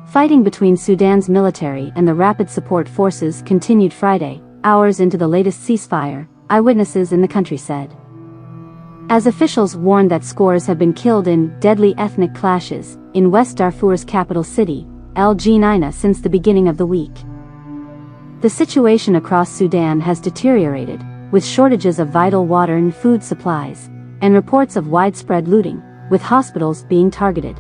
Fighting between Sudan's military and the Rapid Support Forces continued Friday, hours into the latest ceasefire, eyewitnesses in the country said. As officials warned that scores have been killed in deadly ethnic clashes in West Darfur's capital city, Geneina, since the beginning of the week. The situation across Sudan has deteriorated, with shortages of vital water and food supplies, and reports of widespread looting, with hospitals being targeted.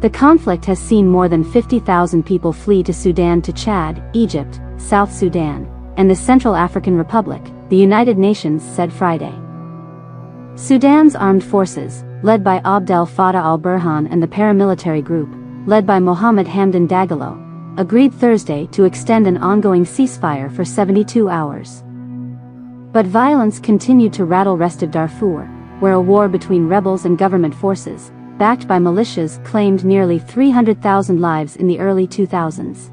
The conflict has seen more than 50,000 people flee to Sudan to Chad, Egypt, South Sudan, and the Central African Republic, the United Nations said Friday. Sudan's armed forces, led by Abdel Fattah al-Burhan, and the paramilitary group, led by Mohamed Hamdan Dagalo, agreed Thursday to extend an ongoing ceasefire for 72 hours. But violence continued to rattle restive Darfur, where a war between rebels and government forces, backed by militias, claimed nearly 300,000 lives in the early 2000s.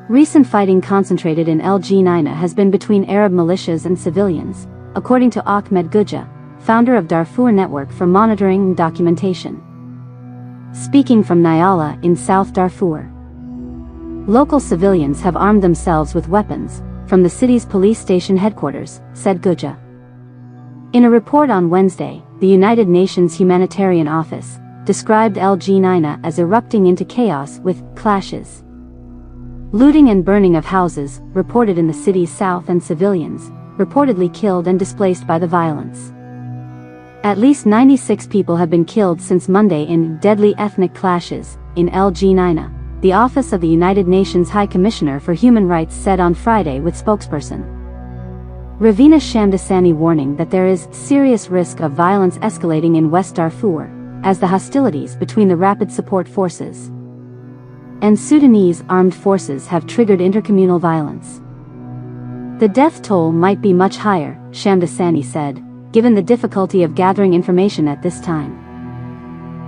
Recent fighting concentrated in Geneina has been between Arab militias and civilians, according to Ahmed Guja, founder of Darfur Network for Monitoring and Documentation. Speaking from Nyala in South Darfur. Local civilians have armed themselves with weapons, from the city's police station headquarters, said Guja. In a report on Wednesday, the United Nations Humanitarian Office described Geneina as erupting into chaos with clashes. Looting and burning of houses reported in the city's south, and civilians reportedly killed and displaced by the violence. At least 96 people have been killed since Monday in deadly ethnic clashes in Geneina, the Office of the United Nations High Commissioner for Human Rights said on Friday, with spokesperson Ravina Shamdasani warning that there is serious risk of violence escalating in West Darfur, as the hostilities between the Rapid Support Forces and Sudanese armed forces have triggered intercommunal violence. The death toll might be much higher, Shamdasani said, given the difficulty of gathering information at this time.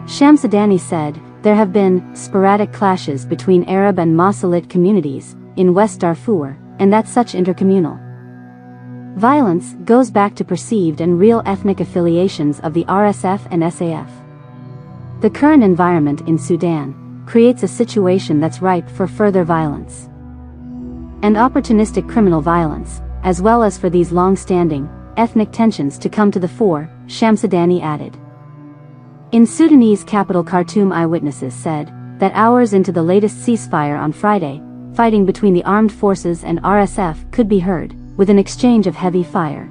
Shamsadani said, there have been sporadic clashes between Arab and Masalit communities in West Darfur, and that such intercommunal violence goes back to perceived and real ethnic affiliations of the RSF and SAF. The current environment in Sudan creates a situation that's ripe for further violence and opportunistic criminal violence, as well as for these long-standing ethnic tensions to come to the fore, Shamsadani added. In Sudanese capital Khartoum, eyewitnesses said that hours into the latest ceasefire on Friday, fighting between the armed forces and RSF could be heard, with an exchange of heavy fire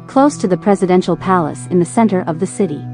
close to the presidential palace in the center of the city.